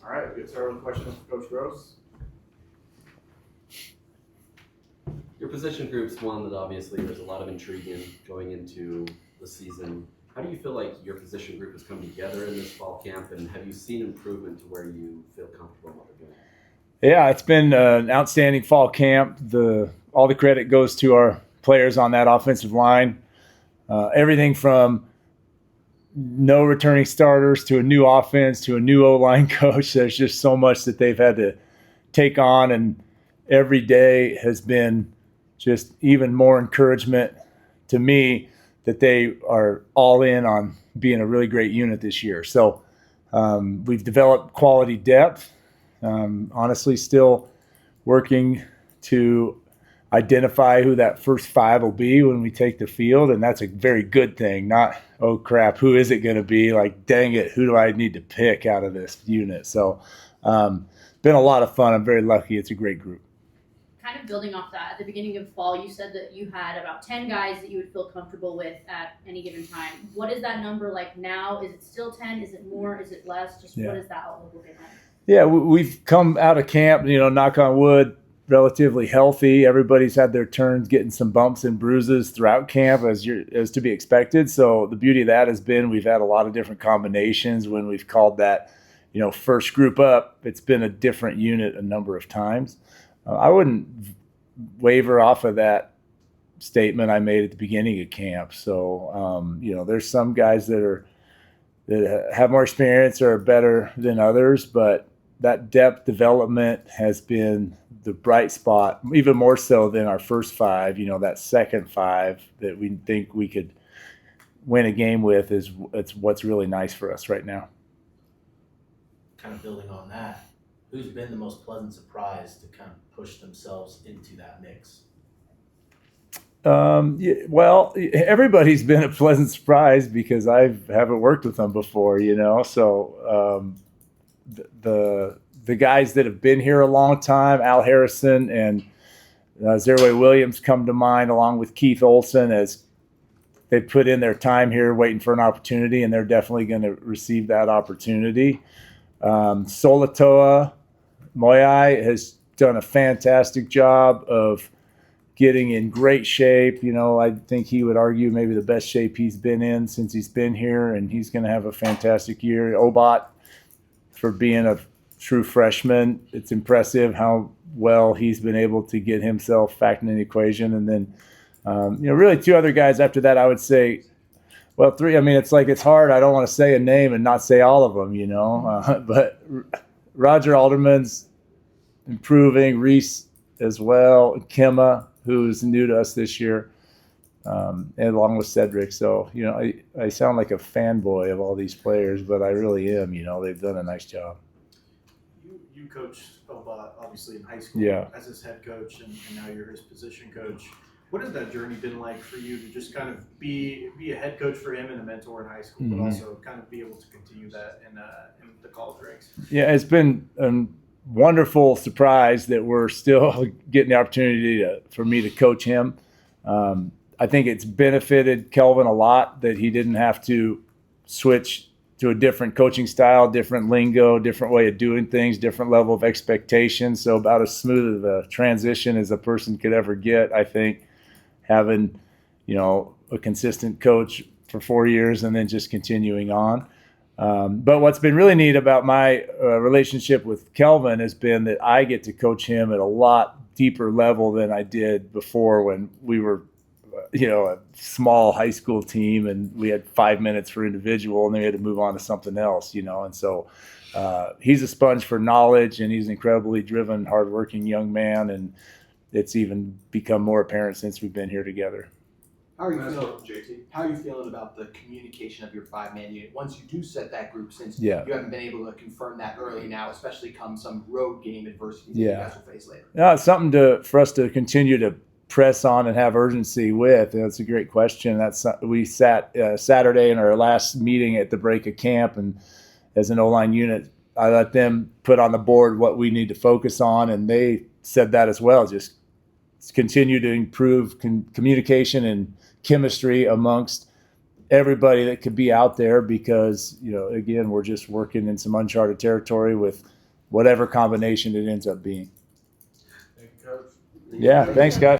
All right, we'll get started with questions for Coach Gross. Your position group's one that obviously there's a lot of intrigue in going into the season. How do you feel like your position group has come together in this fall camp, and have you seen improvement to where you feel comfortable in what they're doing? Yeah, it's been an outstanding fall camp. All the credit goes to our players on that offensive line. Everything from no returning starters to a new offense to a new O-line coach. There's just so much that they've had to take on, and every day has been just even more encouragement to me that they are all in on being a really great unit this year. So we've developed quality depth. Honestly, still working to identify who that first five will be when we take the field, and that's a very good thing. Not, oh crap, who is it going to be? Like, dang it, who do I need to pick out of this unit? So been a lot of fun. I'm very lucky. It's a great group. Kind of building off that, at the beginning of fall, you said that you had about 10 guys that you would feel comfortable with at any given time. What is that number like now? Is it still 10? Is it more? Is it less? Just What is that outlook looking like? Yeah, we've come out of camp, knock on wood, relatively healthy. Everybody's had their turns getting some bumps and bruises throughout camp as to be expected. So the beauty of that has been we've had a lot of different combinations when we've called that, first group up. It's been a different unit a number of times. I wouldn't waver off of that statement I made at the beginning of camp. So, there's some guys that have more experience or are better than others, but that depth development has been the bright spot, even more so than our first five. That second five that we think we could win a game with it's what's really nice for us right now. Kind of building on that, who's been the most pleasant surprise to kind of push themselves into that mix? Well, everybody's been a pleasant surprise because I haven't worked with them before, So the guys that have been here a long time, Al Harrison and Zerway Williams come to mind, along with Keith Olson, as they put in their time here waiting for an opportunity, and they're definitely going to receive that opportunity. Solatoa Moyai has done a fantastic job of getting in great shape. I think he would argue maybe the best shape he's been in since he's been here, and he's going to have a fantastic year. Obot, for being a true freshman, it's impressive how well he's been able to get himself back in the equation. And then, really two other guys after that, I would say, well, three. I mean, it's hard. I don't want to say a name and not say all of them, but Roger Alderman's improving, Reese as well, Kemma, who's new to us this year, and along with Cedric. So, I sound like a fanboy of all these players, but I really am. They've done a nice job. You coached Obot, obviously, in high school as his head coach, and now you're his position coach. What has that journey been like for you to just kind of be a head coach for him and a mentor in high school, but also kind of be able to continue that in the college ranks? Yeah, it's been wonderful surprise that we're still getting the opportunity for me to coach him. I think it's benefited Kelvin a lot that he didn't have to switch to a different coaching style, different lingo, different way of doing things, different level of expectation. So about as smooth of a transition as a person could ever get, I think, having, a consistent coach for 4 years and then just continuing on. But what's been really neat about my relationship with Kelvin has been that I get to coach him at a lot deeper level than I did before when we were, a small high school team and we had 5 minutes for individual and then we had to move on to something else, And so he's a sponge for knowledge, and he's an incredibly driven, hardworking young man. And it's even become more apparent since we've been here together. How are you feeling about the communication of your five-man unit once you do set that group, since you haven't been able to confirm that early now, especially come some road game adversity that you guys will face later? Yeah, it's something for us to continue to press on and have urgency with. That's a great question. We sat Saturday in our last meeting at the break of camp, and as an O-line unit, I let them put on the board what we need to focus on, and they said that as well. Just continue to improve communication and chemistry amongst everybody that could be out there because, again, we're just working in some uncharted territory with whatever combination it ends up being. Yeah, thanks, guys.